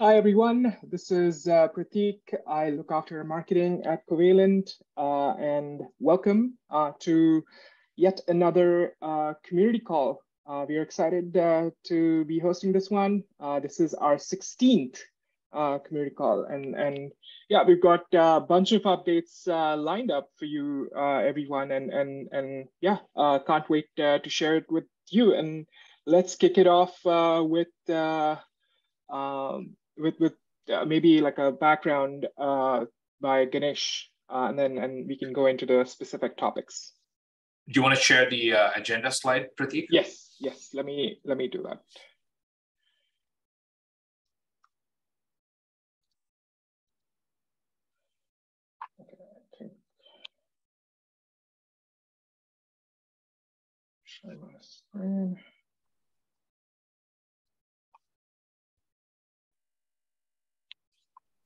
Hi, everyone. This is Prateek. I look after marketing at Covalent, and welcome to yet another community call. We are excited to be hosting this one. This is our 16th community call, and yeah, we've got a bunch of updates lined up for you, everyone, and yeah, can't wait to share it with you. And let's kick it off with maybe like a background by Ganesh, and we can go into the specific topics. Do you want to share the agenda slide, Prateek? Yes. Let me do that. Okay. Share my screen.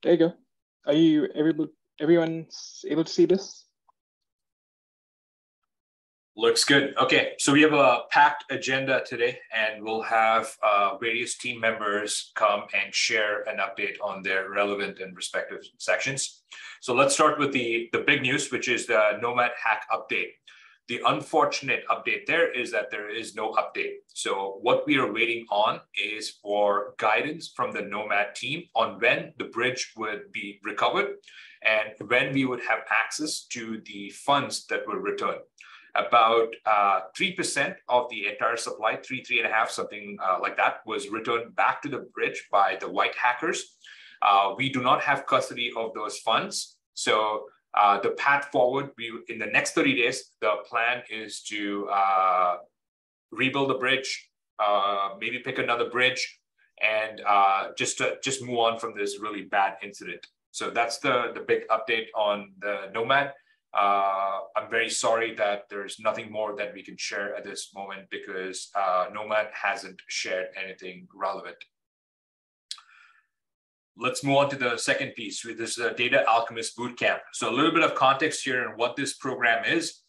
There you go. Are you everyone's able to see this? Looks good. Okay, so we have a packed agenda today, and we'll have various team members come and share an update on their relevant and respective sections. So let's start with the big news, which is the Nomad Hack update. The unfortunate update there is that there is no update. So what we are waiting on is for guidance from the Nomad team on when the bridge would be recovered and when we would have access to the funds that were returned. About 3% of the entire supply, 3.5, something like that, was returned back to the bridge by the white hackers. We do not have custody of those funds. So the path forward, in the next 30 days, the plan is to rebuild the bridge, maybe pick another bridge, and just move on from this really bad incident. So that's the big update on the Nomad. I'm very sorry that there's nothing more that we can share at this moment because Nomad hasn't shared anything relevant. Let's move on to the second piece. This is a Data Alchemist Bootcamp. So a little bit of context here on what this program is.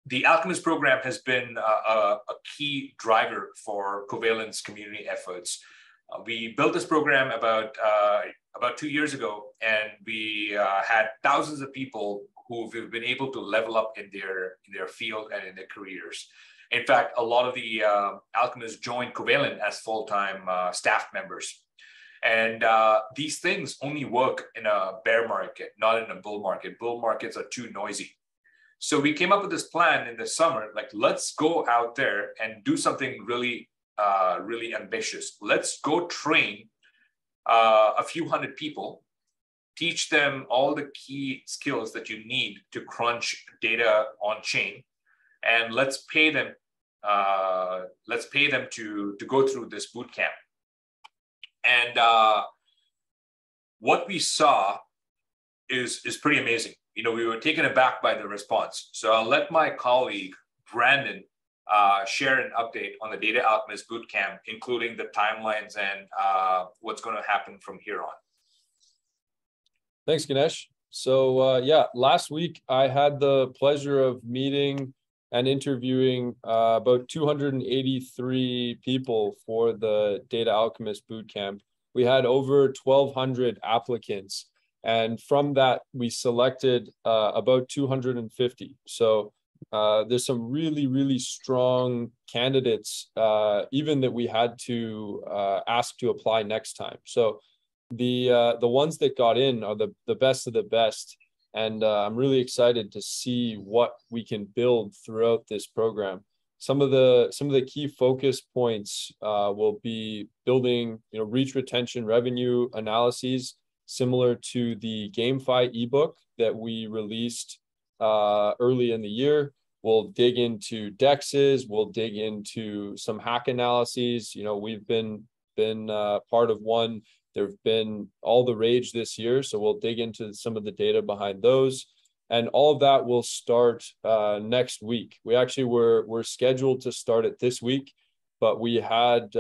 The Alchemist program has been a key driver for Covalent's community efforts. We built this program about 2 years ago, and we had thousands of people who've been able to level up in their field and in their careers. In fact, a lot of the alchemists joined Covalent as full-time staff members. And these things only work in a bear market, not in a bull market. Bull markets are too noisy. So we came up with this plan in the summer, like, let's go out there and do something really, really ambitious. Let's go train a few hundred people, teach them all the key skills that you need to crunch data on chain, and let's pay them to go through this boot camp. And what we saw is pretty amazing. You know, we were taken aback by the response. So I'll let my colleague Brandon share an update on the Data Alchemist Bootcamp, including the timelines and what's going to happen from here on. Thanks, Ganesh. So yeah, last week I had the pleasure of meeting and interviewing about 283 people for the Data Alchemist Bootcamp. We had over 1,200 applicants, and from that we selected about 250. So there's some really, really strong candidates, even that we had to ask to apply next time. So the ones that got in are the best of the best. And I'm really excited to see what we can build throughout this program. Some of the key focus points will be building, reach retention revenue analyses similar to the GameFi ebook that we released early in the year. We'll dig into DEXs. We'll dig into some hack analyses. We've been part of one. There've been all the rage this year, so we'll dig into some of the data behind those, and all of that will start next week. We actually were scheduled to start it this week, but we had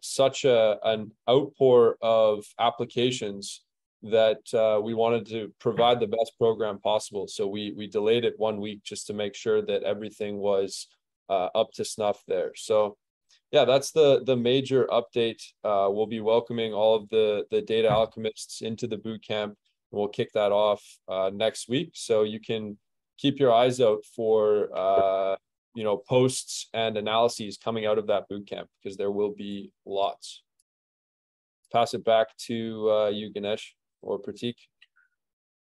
such an outpour of applications that we wanted to provide the best program possible. So we delayed it 1 week just to make sure that everything was up to snuff there. So yeah, that's the major update. We'll be welcoming all of the data alchemists into the bootcamp. We'll kick that off next week, so you can keep your eyes out for posts and analyses coming out of that bootcamp, because there will be lots. Pass it back to you, Ganesh or Pratik.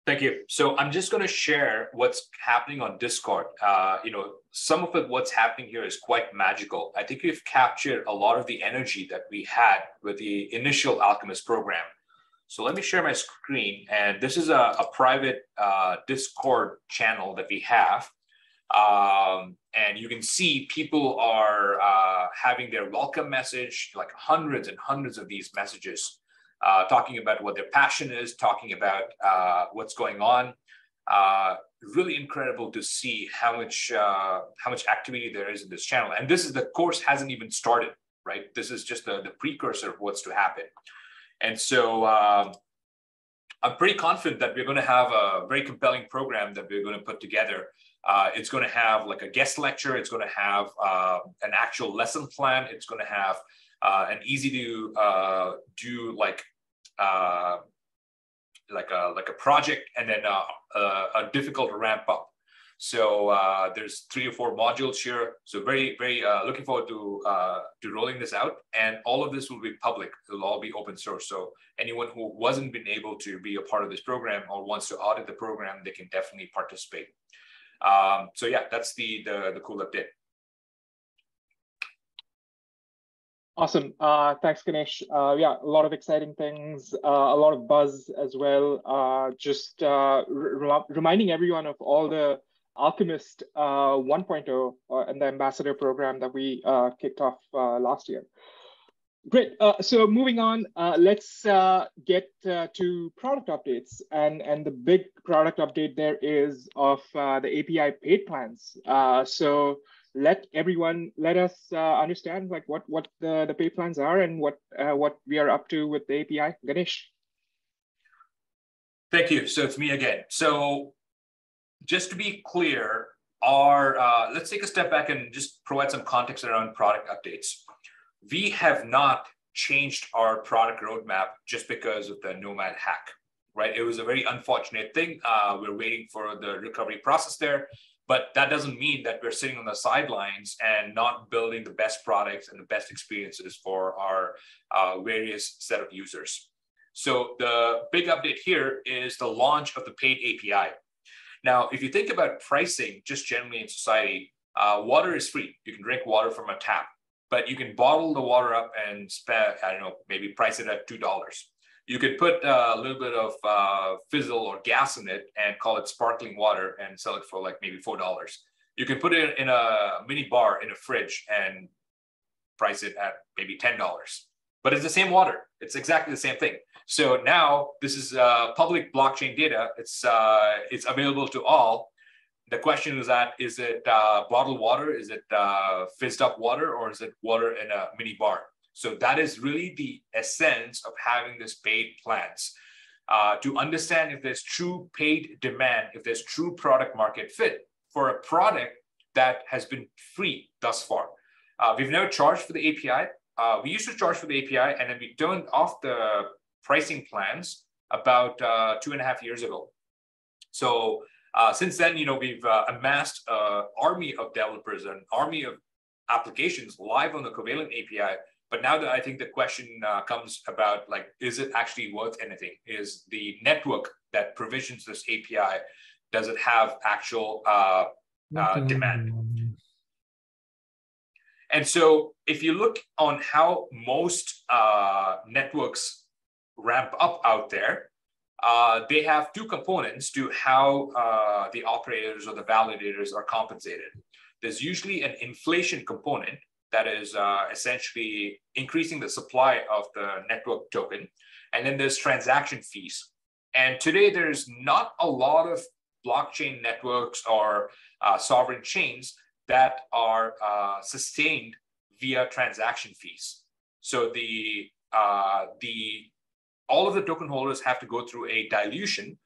Thank you. So I'm just going to share what's happening on Discord. Some of it, what's happening here is quite magical. I think we've captured a lot of the energy that we had with the initial Alchemist program. So let me share my screen. And this is a private Discord channel that we have. And you can see people are having their welcome message, like hundreds and hundreds of these messages. Talking about what their passion is, talking about what's going on. Really incredible to see how much activity there is in this channel. And the course hasn't even started, right? This is just the precursor of what's to happen. And so I'm pretty confident that we're going to have a very compelling program that we're going to put together. It's going to have like a guest lecture. It's going to have an actual lesson plan. It's going to have an easy to do like a project, and then a difficult to ramp up. So there's 3 or 4 modules here. So very, very looking forward to rolling this out. And all of this will be public. It'll all be open source. So anyone who wasn't been able to be a part of this program or wants to audit the program, they can definitely participate. So yeah, that's the cool update. Awesome. Thanks, Ganesh. Yeah, a lot of exciting things, a lot of buzz as well. Just reminding everyone of all the Alchemist 1.0 and the ambassador program that we kicked off last year. Great. So moving on, let's get to product updates. And the big product update there is of the API paid plans. So let us understand like what the paid plans are and what we are up to with the API. Ganesh. Thank you. So it's me again. So just to be clear, let's take a step back and just provide some context around product updates. We have not changed our product roadmap just because of the Nomad hack, right? It was a very unfortunate thing. We're waiting for the recovery process there, but that doesn't mean that we're sitting on the sidelines and not building the best products and the best experiences for our various set of users. So the big update here is the launch of the paid API. Now, if you think about pricing just generally in society, water is free. You can drink water from a tap, but you can bottle the water up and spend, I don't know, maybe price it at $2. You could put a little bit of fizzle or gas in it and call it sparkling water and sell it for like maybe $4. You can put it in a mini bar in a fridge and price it at maybe $10. But it's the same water. It's exactly the same thing. So now this is public blockchain data. It's available to all. The question is is it bottled water? Is it fizzed up water? Or is it water in a mini bar? So that is really the essence of having this paid plans. To understand if there's true paid demand, if there's true product market fit for a product that has been free thus far. We've never charged for the API. We used to charge for the API, and then we turned off the pricing plans about 2.5 years ago. So since then, we've amassed an army of developers, an army of applications live on the Covalent API. But now that I think the question comes about, like, is it actually worth anything? Is the network that provisions this API, does it have actual demand? And so if you look on how most networks ramp up out there, they have 2 components to how the operators or the validators are compensated. There's usually an inflation component that is essentially increasing the supply of the network token. And then there's transaction fees. And today there's not a lot of blockchain networks or sovereign chains that are sustained via transaction fees. So all of the token holders have to go through a dilution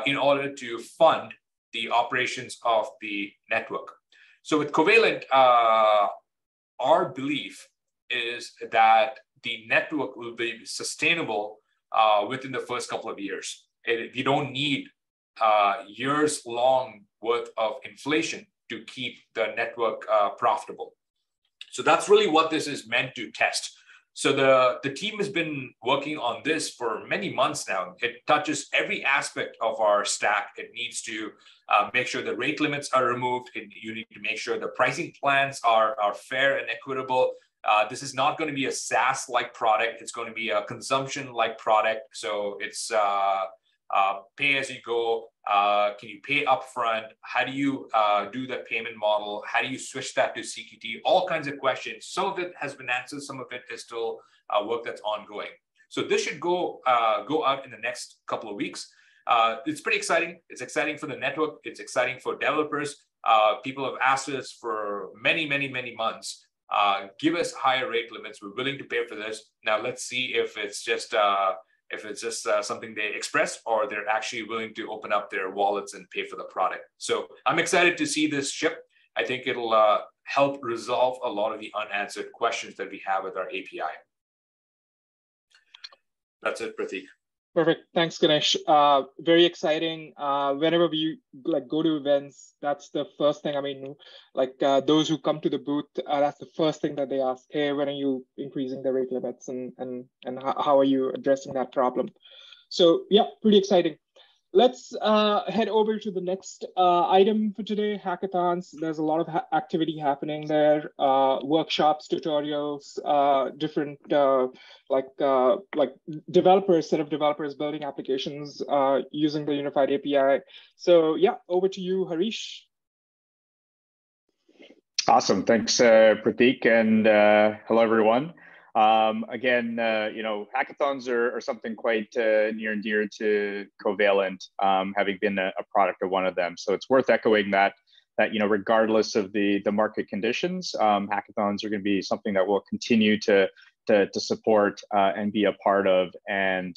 in order to fund the operations of the network. So with Covalent, our belief is that the network will be sustainable within the first couple of years. You don't need years long worth of inflation to keep the network profitable. So that's really what this is meant to test. So the team has been working on this for many months now. It touches every aspect of our stack. It needs to make sure the rate limits are removed. You need to make sure the pricing plans are fair and equitable. This is not going to be a SaaS-like product. It's going to be a consumption-like product. So it's pay as you go. Can you pay upfront? How do you do the payment model? How do you switch that to CQT? All kinds of questions. Some of it has been answered. Some of it is still work that's ongoing. So this should go out in the next couple of weeks. It's pretty exciting. It's exciting for the network. It's exciting for developers. People have asked us for many, many, many months. Give us higher rate limits. We're willing to pay for this. Now let's see if it's just something they express, or they're actually willing to open up their wallets and pay for the product. So I'm excited to see this ship. I think it'll help resolve a lot of the unanswered questions that we have with our API. That's it, Prateek. Perfect. Thanks, Ganesh. Very exciting. Whenever we go to events, that's the first thing. I mean, those who come to the booth, that's the first thing that they ask. Hey, when are you increasing the rate limits, and how are you addressing that problem? So yeah, pretty exciting. Let's head over to the next item for today, hackathons. There's a lot of activity happening there, workshops, tutorials, different developers, set of developers building applications using the unified API. So yeah, over to you, Harish. Awesome, thanks, Prateek, and hello, everyone. Again, hackathons are something quite near and dear to Covalent, having been a product of one of them. So it's worth echoing that regardless of the market conditions, hackathons are going to be something that we'll continue to support and be a part of. And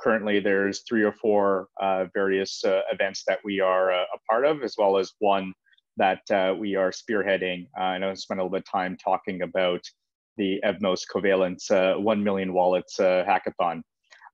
currently there's 3 or 4 various events that we are a part of, as well as one that we are spearheading. I know I spent a little bit of time talking about the Evmos Covalent's 1 million wallets hackathon.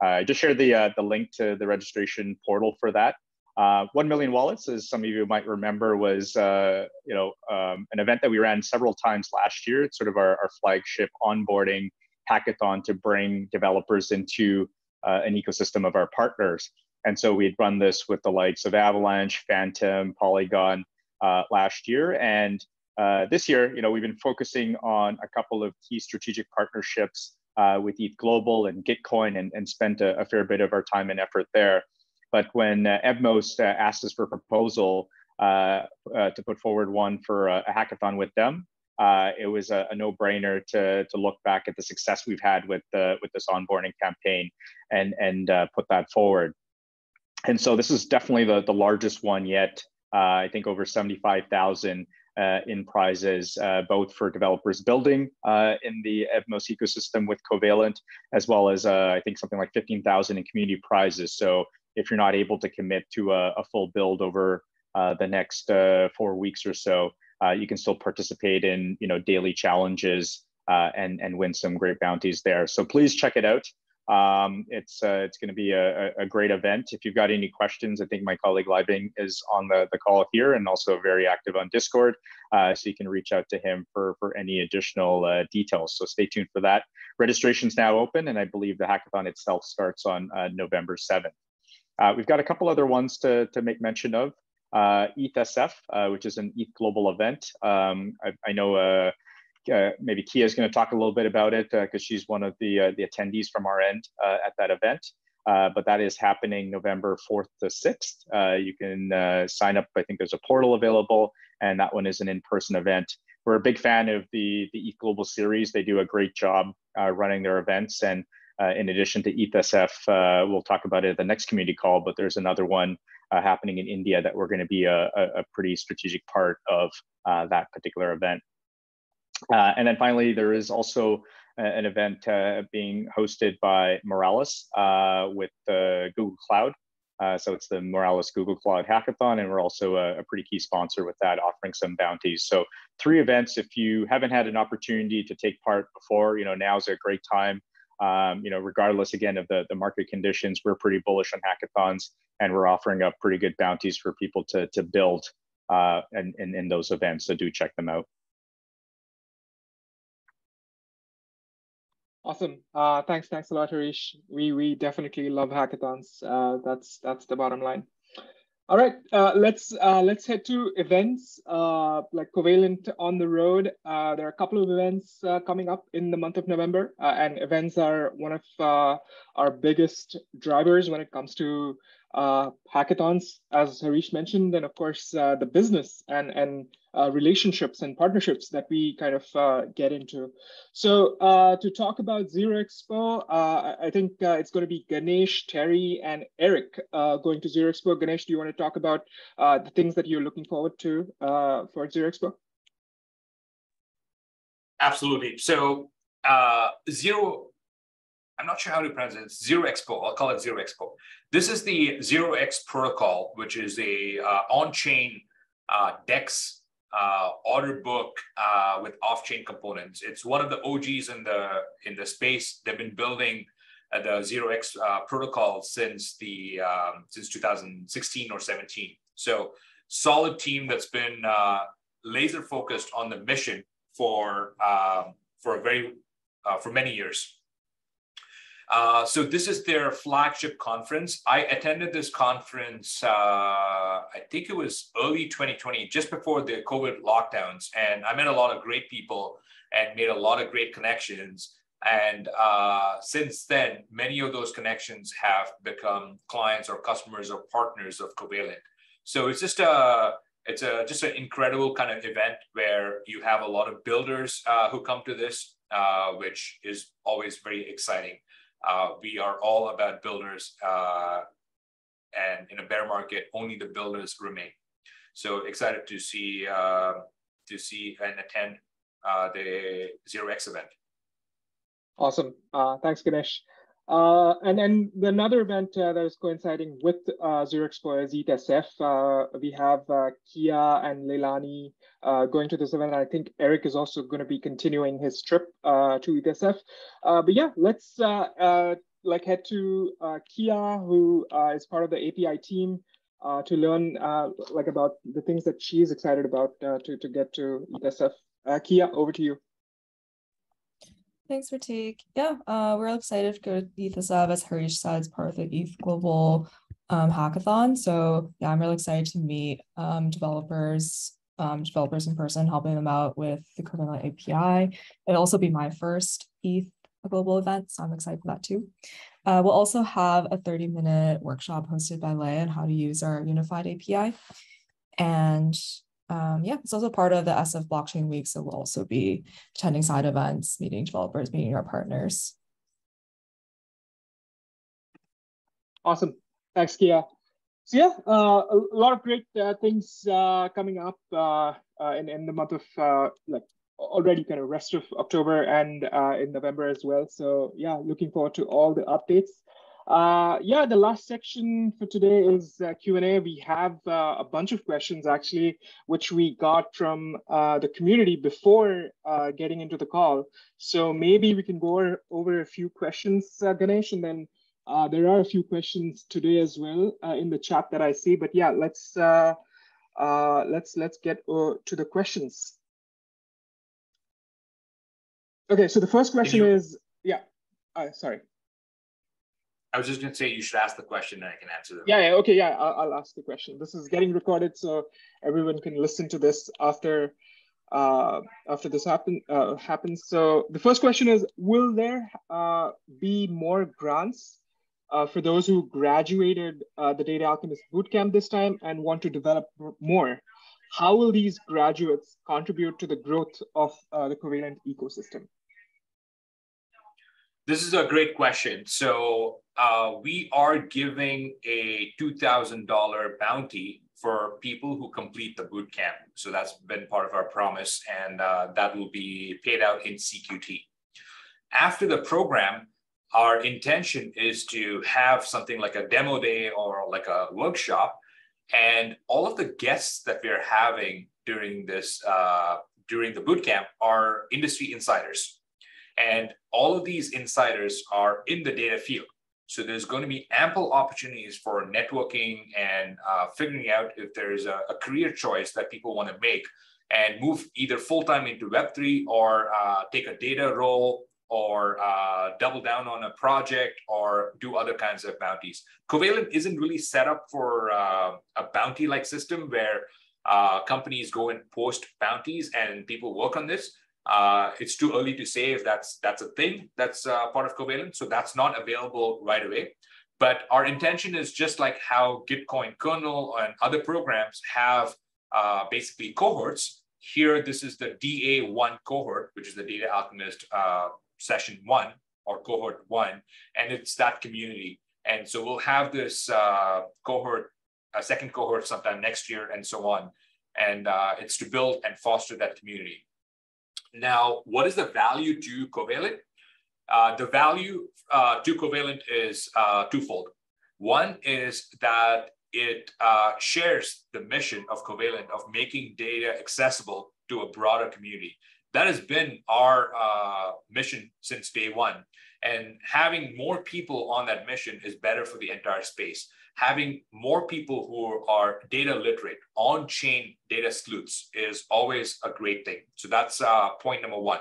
I just shared the link to the registration portal for that. 1 million wallets, as some of you might remember, was an event that we ran several times last year. It's sort of our flagship onboarding hackathon to bring developers into an ecosystem of our partners. And so we'd run this with the likes of Avalanche, Phantom, Polygon last year. And this year, we've been focusing on a couple of key strategic partnerships with ETH Global and Gitcoin, and spent a fair bit of our time and effort there. But when Evmos asked us for a proposal to put forward one for a hackathon with them, it was a no-brainer to look back at the success we've had with this onboarding campaign and put that forward. And so this is definitely the largest one yet. I think over 75,000 in prizes, both for developers building in the Evmos ecosystem with Covalent, as well as I think something like 15,000 in community prizes. So if you're not able to commit to a full build over the next 4 weeks or so, you can still participate in daily challenges and win some great bounties there. So please check it out. It's going to be a great event. If you've got any questions, I think my colleague Libing is on the call here, and also very active on Discord, so you can reach out to him for any additional details. So stay tuned for that. Registration's now open, and I believe the hackathon itself starts on November 7th. We've got a couple other ones to make mention of. ETHSF, which is an ETH Global event. I know maybe Kia is going to talk a little bit about it because she's one of the attendees from our end at that event. But that is happening November 4th to 6th. You can sign up. I think there's a portal available, and that one is an in-person event. We're a big fan of the ETH Global series. They do a great job running their events. And in addition to ETHSF, we'll talk about it at the next community call, but there's another one happening in India that we're going to be a pretty strategic part of that particular event. And then finally, there is also an event being hosted by Morales with Google Cloud. So it's the Moralis Google Cloud Hackathon, and we're also a pretty key sponsor with that, offering some bounties. So 3 events. If you haven't had an opportunity to take part before, now's a great time. Regardless again of the market conditions, we're pretty bullish on hackathons, and we're offering up pretty good bounties for people to build in those events. So do check them out. Awesome. Thanks a lot, Harish. We definitely love hackathons. That's the bottom line. All right, let's head to events like Covalent on the road. There are a couple of events coming up in the month of November, and events are one of our biggest drivers when it comes to hackathons, as Harish mentioned, and of course the business and relationships and partnerships that we kind of get into. So to talk about Zero Expo, I think it's going to be Ganesh, Terry, and Eric going to Zero Expo. Ganesh, do you want to talk about the things that you're looking forward to for Zero Expo? Absolutely. So I'm not sure how to pronounce it. Zero Expo. I'll call it Zero Expo. This is the 0x protocol, which is a on-chain DEX order book with off-chain components. It's one of the OGs in the space. They've been building the 0x protocol since 2016 or 17. So solid team that's been laser focused on the mission for many years. So this is their flagship conference. I attended this conference, I think it was early 2020, just before the COVID lockdowns. And I met a lot of great people and made a lot of great connections. And since then, many of those connections have become clients or customers or partners of Covalent. So it's just just an incredible kind of event where you have a lot of builders who come to this, which is always very exciting. We are all about builders, and in a bear market, only the builders remain. So excited to see and attend the 0x event. Awesome. Thanks, Ganesh. And then another event that is coinciding with Zero Expo is ETSF. We have Kia and Leilani going to this event. I think Eric is also going to be continuing his trip to ETSF. But yeah, let's head to Kia, who is part of the API team, to learn about the things that she's excited about to get to ETSF. Kia, over to you. Thanks, Pratik. Yeah, we're all excited to go to ETHSF, as Harish said, as part of the ETH Global Hackathon. So yeah, I'm really excited to meet developers in person, helping them out with the Covalent API. It'll also be my first ETH Global event, so I'm excited for that too. We'll also have a 30-minute workshop hosted by Leigh on how to use our unified API. And yeah, it's also part of the SF Blockchain Week, so we'll also be attending side events, meeting developers, meeting our partners. Awesome. Thanks, Kia. So yeah, a lot of great things coming up in the month of already kind of rest of October and in November as well. So yeah, looking forward to all the updates. Yeah, the last section for today is Q&A. We have a bunch of questions actually, which we got from the community before getting into the call. So maybe we can go over a few questions, Ganesh, and then there are a few questions today as well in the chat that I see. But yeah, let's get to the questions. Okay, so the first question is, yeah, sorry. I was just going to say you should ask the question and I can answer them. Yeah, okay, yeah, I'll ask the question. This is getting recorded, so everyone can listen to this after this happens. So the first question is, will there be more grants for those who graduated the Data Alchemist Bootcamp this time and want to develop more? How will these graduates contribute to the growth of the Covalent ecosystem? This is a great question. So we are giving a $2,000 bounty for people who complete the bootcamp. So that's been part of our promise, and that will be paid out in CQT. After the program, our intention is to have something like a demo day or like a workshop, and all of the guests that we're having during this during the bootcamp are industry insiders. And all of these insiders are in the data field. So there's going to be ample opportunities for networking and figuring out if there's a career choice that people want to make and move either full-time into Web3 or take a data role or double down on a project or do other kinds of bounties. Covalent isn't really set up for a bounty-like system where companies go and post bounties and people work on this. It's too early to say if that's a thing that's part of Covalent, so that's not available right away. But our intention is just like how Gitcoin kernel and other programs have basically cohorts. Here, this is the DA1 cohort, which is the Data Alchemist session 1 or cohort 1, and it's that community. And so we'll have this cohort, a second cohort sometime next year and so on. And it's to build and foster that community. Now, what is the value to Covalent? The value to Covalent is twofold. One is that it shares the mission of Covalent of making data accessible to a broader community. That has been our mission since day one. And having more people on that mission is better for the entire space. Having more people who are data literate, on-chain data sleuths is always a great thing. So that's point number one.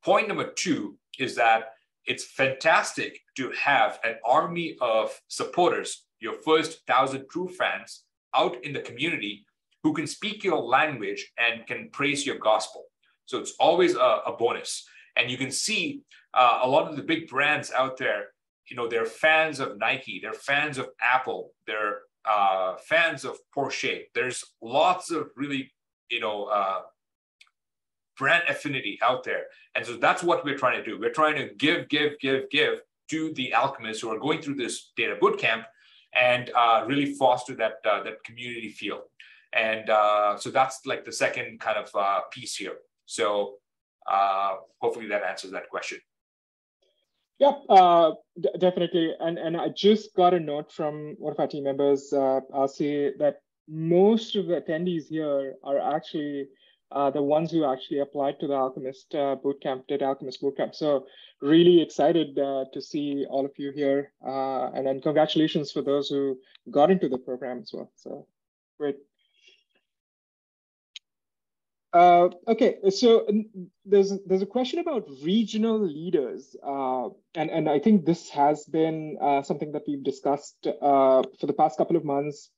Point number two is that it's fantastic to have an army of supporters, your first 1,000 true fans out in the community who can speak your language and can praise your gospel. So it's always a bonus. And you can see a lot of the big brands out there, you know, they're fans of Nike, they're fans of Apple, they're fans of Porsche. There's lots of really, you know, brand affinity out there. And so that's what we're trying to do. We're trying to give to the alchemists who are going through this data bootcamp and really foster that, that community feel. And so that's like the second kind of piece here. So hopefully that answers that question. Yeah, definitely. And I just got a note from one of our team members. I'll say that most of the attendees here are actually the ones who actually applied to the Alchemist Bootcamp, did Alchemist Bootcamp. So really excited to see all of you here. And then congratulations for those who got into the program as well. So great. Okay, so there's a question about regional leaders, and I think this has been something that we've discussed for the past couple of months.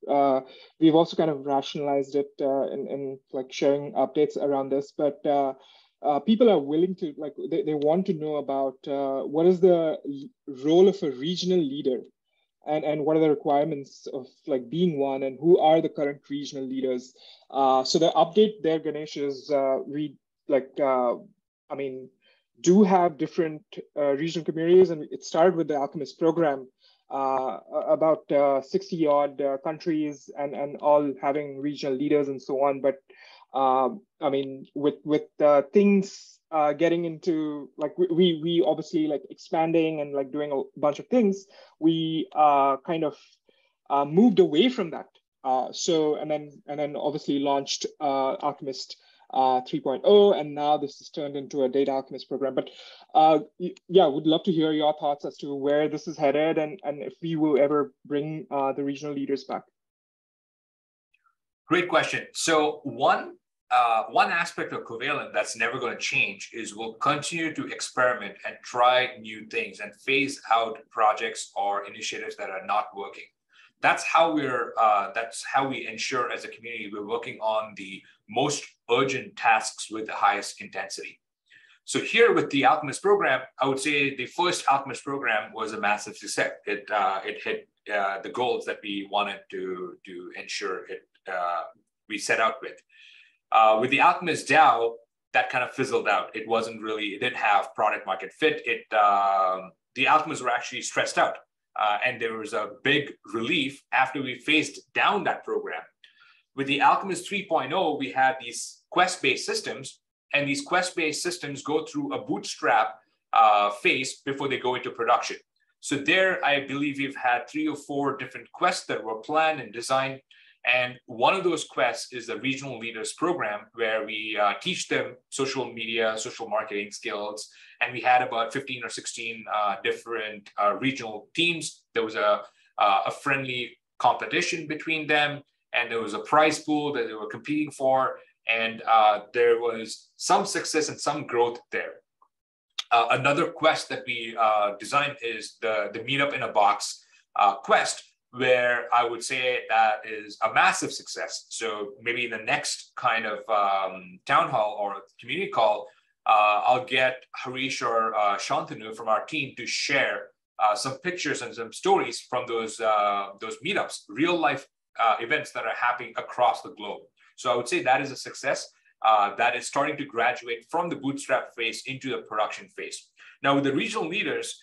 We've also kind of rationalized it in like sharing updates around this, but people are willing to, like, they want to know about what is the role of a regional leader. And what are the requirements of like being one, and who are the current regional leaders? So the update there, Ganesh, is we like, I mean, do have different regional communities, and it started with the Alchemist program, about 60 odd countries, and all having regional leaders and so on. But I mean, with things getting into like we obviously like expanding and like doing a bunch of things, we kind of moved away from that. So and then obviously launched Alchemist 3.0, and now this is turned into a data Alchemist program. But yeah, would love to hear your thoughts as to where this is headed, and if we will ever bring the regional leaders back. Great question. So one aspect of Covalent that's never going to change is we'll continue to experiment and try new things and phase out projects or initiatives that are not working. That's how we ensure as a community we're working on the most urgent tasks with the highest intensity. So here with the Alchemist program, I would say the first Alchemist program was a massive success. It hit the goals that we wanted to ensure we set out with. With the Alchemist DAO, that kind of fizzled out. It didn't have product market fit. The Alchemists were actually stressed out. And there was a big relief after we phased down that program. With the Alchemist 3.0, we had these quest-based systems, and these quest-based systems go through a bootstrap phase before they go into production. So there, I believe we've had 3 or 4 different quests that were planned and designed. And one of those quests is the Regional Leaders Program, where we teach them social media, social marketing skills. And we had about 15 or 16 different regional teams. There was a friendly competition between them, and there was a prize pool that they were competing for. And there was some success and some growth there. Another quest that we designed is the Meetup in a Box quest, where I would say that is a massive success. So maybe in the next kind of town hall or community call, I'll get Harish or Shantanu from our team to share some pictures and some stories from those meetups, real life events that are happening across the globe. So I would say that is a success that is starting to graduate from the bootstrap phase into the production phase. Now with the regional leaders,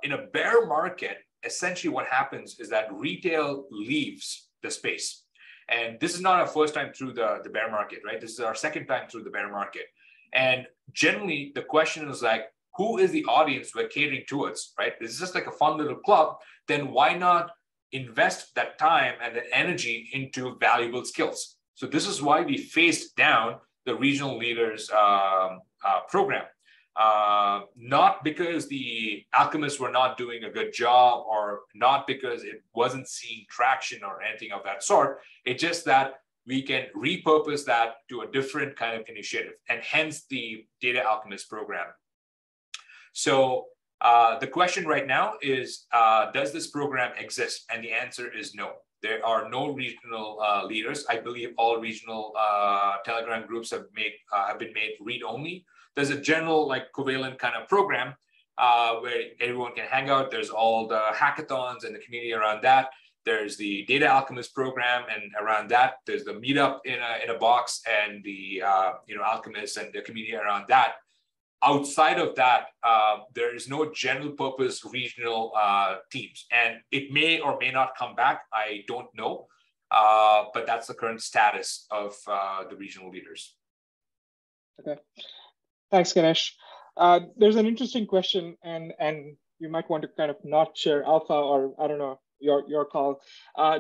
in a bear market, essentially what happens is that retail leaves the space. And this is not our first time through the bear market, right? This is our second time through the bear market. And generally the question is like, who is the audience we're catering towards, right? This is just like a fun little club. Then why not invest that time and the energy into valuable skills? So this is why we phased down the regional leaders program. Not because the Alchemists were not doing a good job, or not because it wasn't seeing traction or anything of that sort. It's just that we can repurpose that to a different kind of initiative, and hence the Data Alchemist program. So the question right now is, does this program exist? And the answer is no. There are no regional leaders. I believe all regional Telegram groups have been made read-only. There's a general like Covalent kind of program where everyone can hang out. There's all the hackathons and the community around that. There's the Data Alchemist program, and around that, there's the Meetup in a Box, and the Alchemists and the community around that. Outside of that, there is no general purpose regional teams, and it may or may not come back. I don't know, but that's the current status of the regional leaders. Okay. Thanks, Ganesh. There's an interesting question, and you might want to kind of not share alpha, or I don't know, your call.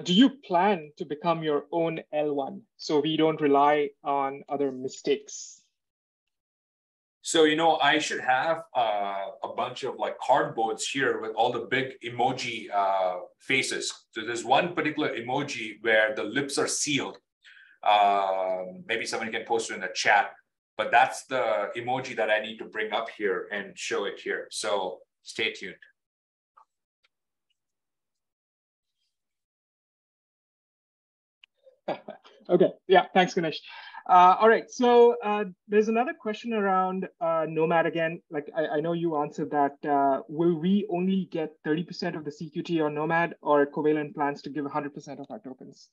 Do you plan to become your own L1 so we don't rely on other mistakes? So, I should have a bunch of like cardboards here with all the big emoji faces. So there's one particular emoji where the lips are sealed. Maybe somebody can post it in the chat. But that's the emoji that I need to bring up here and show it here. So stay tuned. Okay, yeah, thanks, Ganesh. All right, so there's another question around Nomad again. Like I know you answered that. Will we only get 30% of the CQT on Nomad, or Covalent plans to give 100% of our tokens?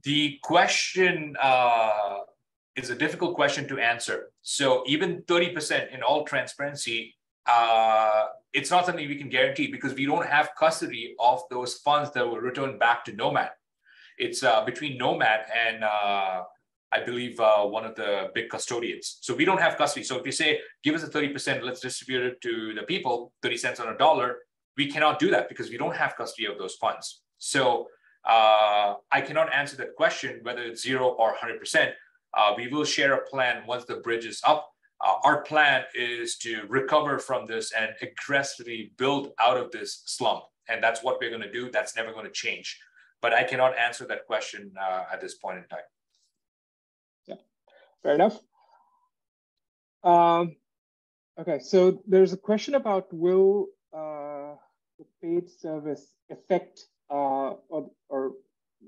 The question is a difficult question to answer. So even 30%, in all transparency, it's not something we can guarantee, because we don't have custody of those funds that will return back to Nomad. It's between Nomad and I believe one of the big custodians. So we don't have custody. So if you say, give us a 30%, let's distribute it to the people, 30 cents on a dollar, we cannot do that because we don't have custody of those funds. So I cannot answer that question, whether it's 0 or 100%. We will share a plan once the bridge is up. Our plan is to recover from this and aggressively build out of this slump. And that's what we're going to do. That's never going to change. But I cannot answer that question at this point in time. Yeah, fair enough. Okay, so there's a question about, will the paid service effect or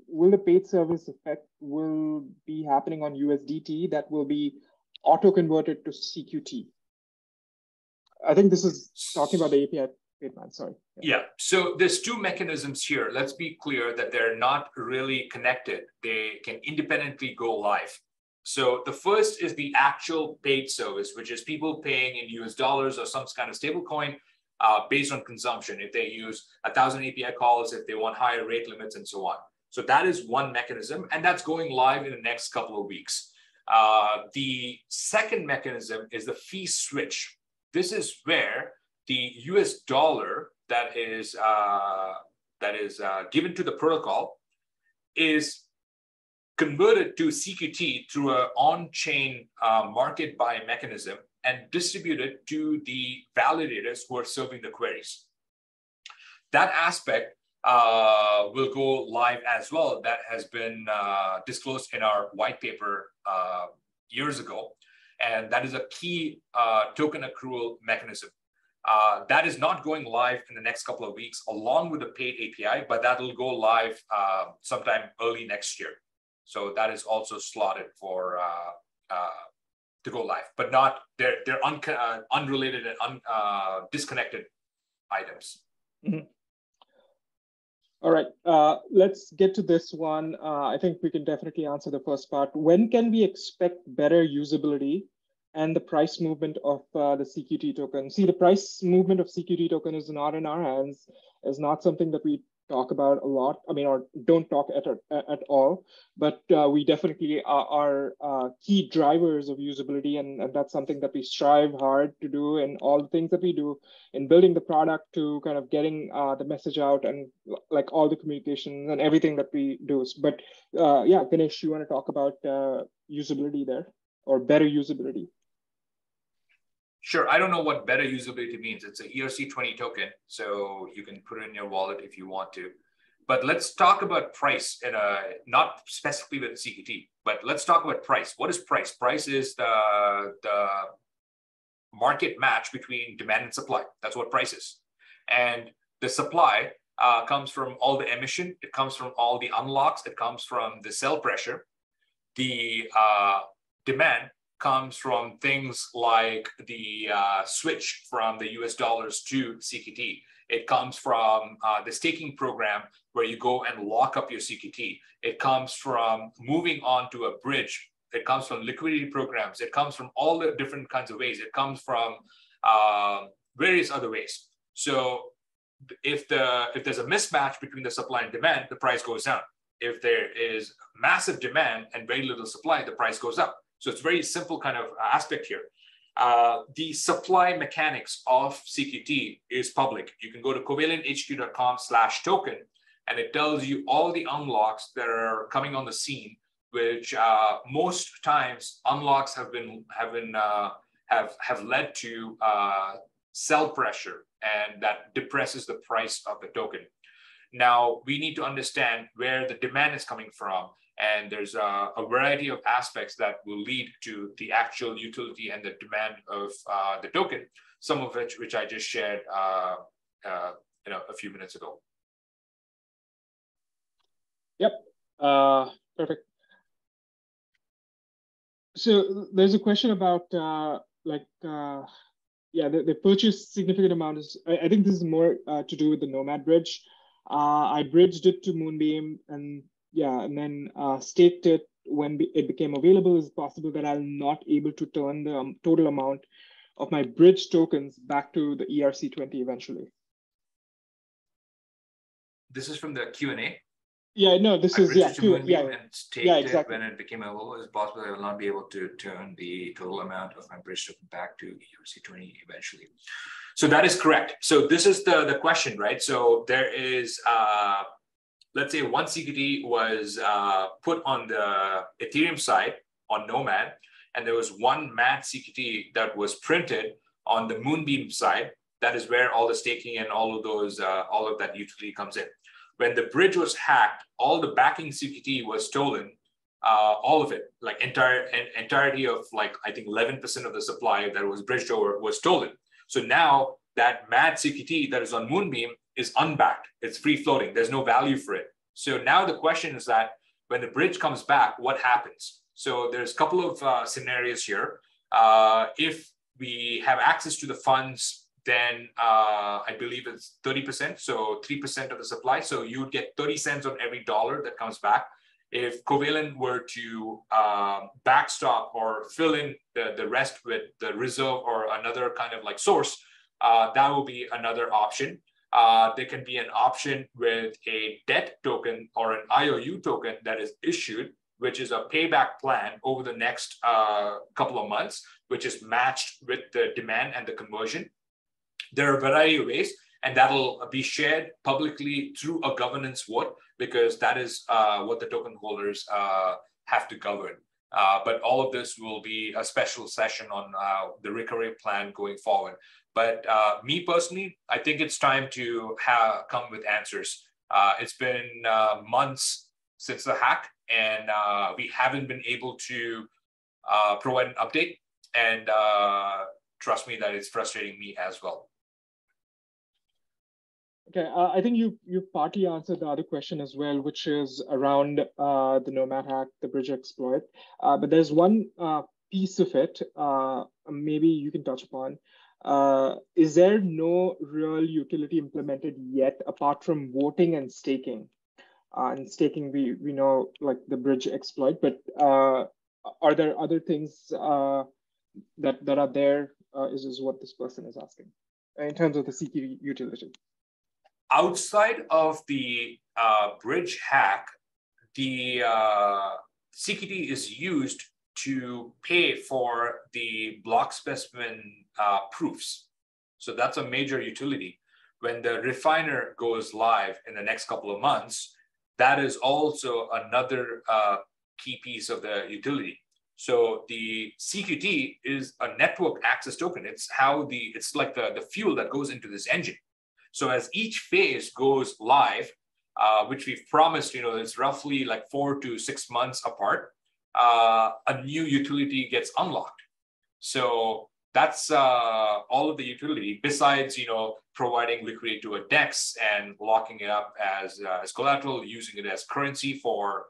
will the paid service effect will be happening on USDT that will be auto-converted to CQT? I think this is talking about the API paid man, sorry. Yeah, so there's two mechanisms here. Let's be clear that they're not really connected. They can independently go live. So the first is the actual paid service, which is people paying in US dollars or some kind of stable coin based on consumption. If they use 1,000 API calls, if they want higher rate limits and so on. So that is one mechanism, and that's going live in the next couple of weeks. The second mechanism is the fee switch. this is where the US dollar that is given to the protocol is converted to CQT through an on-chain market buy mechanism and distributed to the validators who are serving the queries. That aspect will go live as well. That has been disclosed in our white paper years ago. And that is a key token accrual mechanism. That is not going live in the next couple of weeks along with the paid API, but that will go live sometime early next year. So that is also slotted for to go live, but not they're unrelated and disconnected items. Mm-hmm. All right, let's get to this one. I think we can definitely answer the first part. When can we expect better usability and the price movement of the CQT token? See, the price movement of CQT token is not in our hands, is not something that we talk about a lot, I mean, or don't talk at all, but we definitely are key drivers of usability, and that's something that we strive hard to do in all the things that we do in building the product to kind of getting the message out and like all the communications and everything that we do. But yeah, Ganesh, you want to talk about usability there or better usability? Sure. I don't know what better usability means. It's a ERC20 token, so you can put it in your wallet if you want to. But let's talk about price, not specifically with CQT, but let's talk about price. What is price? Price is the market match between demand and supply. That's what price is. And the supply comes from all the emission. It comes from all the unlocks. It comes from the sell pressure. The demand comes from things like the switch from the US dollars to CQT. It comes from the staking program where you go and lock up your CQT. It comes from moving on to a bridge. It comes from liquidity programs. It comes from all the different kinds of ways. It comes from various other ways. So if there's a mismatch between the supply and demand, the price goes down. If there is massive demand and very little supply, the price goes up. So it's very simple kind of aspect here. The supply mechanics of CQT is public. You can go to covalenthq.com/token, and it tells you all the unlocks that are coming on the scene, which most times unlocks have led to sell pressure, and that depresses the price of the token. Now we need to understand where the demand is coming from. And there's a variety of aspects that will lead to the actual utility and the demand of the token, some of which I just shared a few minutes ago. Yep, perfect. So there's a question about they purchased significant amounts. I think this is more to do with the Nomad Bridge. I bridged it to Moonbeam and then staked it when it became available. Is it possible that I'm not able to turn the total amount of my bridge tokens back to the ERC20 eventually? This is from the Q&A? Yeah, no, this is, and staked exactly. it when it became available. Is it possible I will not be able to turn the total amount of my bridge token back to ERC20 eventually? So that is correct. So this is the question, right? So there is... let's say one CQT was put on the Ethereum side on Nomad, and there was one MAD CQT that was printed on the Moonbeam side. That is where all the staking and all of those, all of that utility comes in. When the bridge was hacked, all the backing CQT was stolen, all of it, like entirety of like, I think 11% of the supply that was bridged over was stolen. So now that MAD CQT that is on Moonbeam is unbacked. It's free floating. There's no value for it. So now the question is that when the bridge comes back, what happens? So there's a couple of scenarios here. If we have access to the funds, then I believe it's 30%, so 3% of the supply. So you would get 30 cents on every dollar that comes back. If Covalent were to backstop or fill in the rest with the reserve or another kind of like source, that will be another option. There can be an option with a debt token or an IOU token that is issued, which is a payback plan over the next couple of months, which is matched with the demand and the conversion. There are a variety of ways, and that'll be shared publicly through a governance vote, because that is what the token holders have to govern. But all of this will be a special session on the recovery plan going forward. But me personally, I think it's time to come with answers. It's been months since the hack, and we haven't been able to provide an update. And trust me that it's frustrating me as well. Okay, I think you partly answered the other question as well, which is around the Nomad hack, the bridge exploit. But there's one piece of it, maybe you can touch upon. Is there no real utility implemented yet apart from voting and staking? And staking, we know like the bridge exploit, but are there other things that are there? Is what this person is asking in terms of the CKD utility. Outside of the bridge hack, the CKD is used to pay for the block specimen proofs. So that's a major utility. When the refiner goes live in the next couple of months, that is also another key piece of the utility. So the CQT is a network access token. It's like the fuel that goes into this engine. So as each phase goes live, which we've promised, it's roughly like 4 to 6 months apart, a new utility gets unlocked. So that's all of the utility, besides, providing liquidity to a DEX and locking it up as collateral, using it as currency for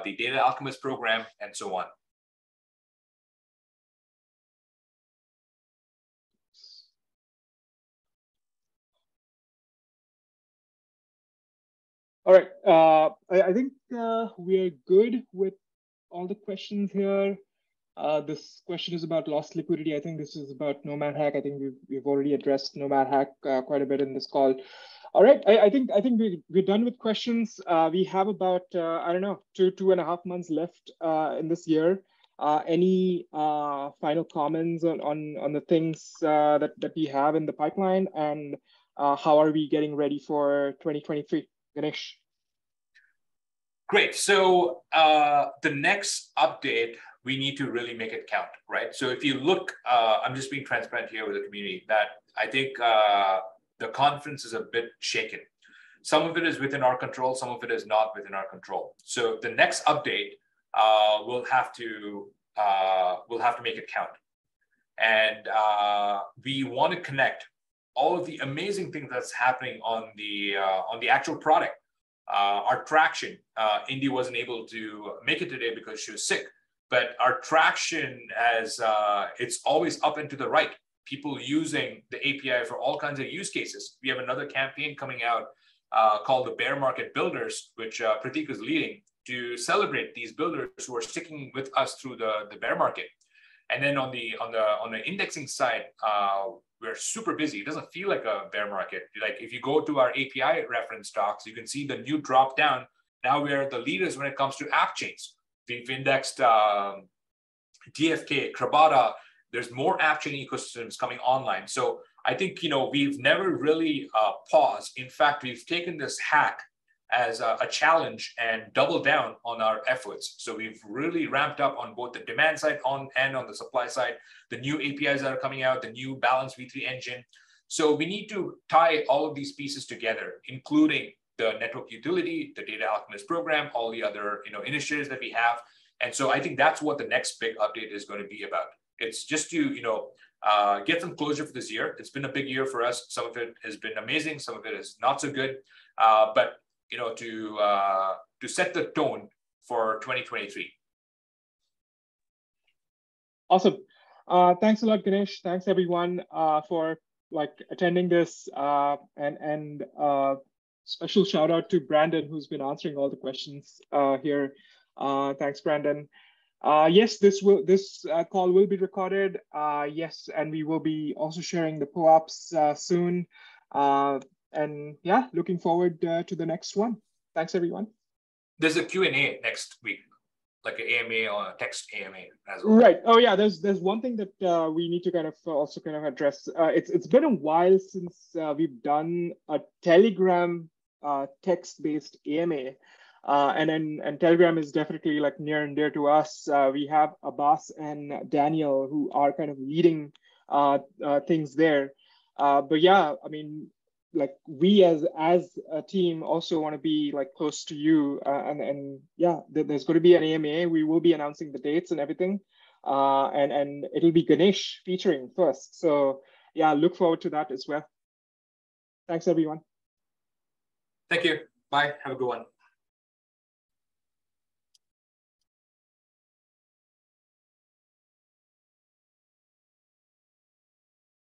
the Data Alchemist program, and so on. All right, I think we are good with all the questions here. This question is about lost liquidity. I think this is about Nomad hack. I think we've already addressed Nomad hack quite a bit in this call. All right, I think we're done with questions. We have about I don't know, 2.5 months left in this year. Any final comments on the things that we have in the pipeline, and how are we getting ready for 2023? Ganesh. Great. So the next update, we need to really make it count, right? So if you look, I'm just being transparent here with the community, that I think the conference is a bit shaken. Some of it is within our control, some of it is not within our control. So the next update, we'll have to make it count. And we want to connect all of the amazing things that's happening on the actual product. Our traction, Indy wasn't able to make it today because she was sick, but our traction, as it's always up and to the right, people using the API for all kinds of use cases. We have another campaign coming out called the Bear Market Builders, which Pratik is leading, to celebrate these builders who are sticking with us through the bear market. And then on the indexing side, we're super busy. It doesn't feel like a bear market. Like if you go to our API reference docs, you can see the new drop down. Now we're the leaders when it comes to app chains. We've indexed DFK, Krabata. There's more app chain ecosystems coming online. So I think, we've never really paused. In fact, we've taken this hack as a challenge and double down on our efforts. So we've really ramped up on both the demand side and on the supply side, the new APIs that are coming out, the new Balance V3 engine. So we need to tie all of these pieces together, including the network utility, the Data Alchemist program, all the other initiatives that we have. And so I think that's what the next big update is going to be about. It's just to get some closure for this year. It's been a big year for us. Some of it has been amazing. Some of it is not so good. But to set the tone for 2023. Awesome. Thanks a lot, Ganesh. Thanks everyone for attending this, and special shout out to Brandon, who's been answering all the questions here. Thanks, Brandon. Yes, this call will be recorded. Yes, and we will be also sharing the POAPs soon. And yeah, looking forward to the next one. Thanks, everyone. There's a Q&A next week. like an AMA or a text AMA as well. Right. Oh yeah. There's one thing that we need to kind of also kind of address. It's been a while since we've done a Telegram text-based AMA, and Telegram is definitely like near and dear to us. We have Abbas and Daniel who are kind of leading things there. But yeah, I mean, like we as a team also want to be like close to you, and yeah, there's going to be an AMA. We will be announcing the dates and everything, and it'll be Ganesh featuring first. So yeah, look forward to that as well. Thanks everyone. Thank you. Bye. Have a good one.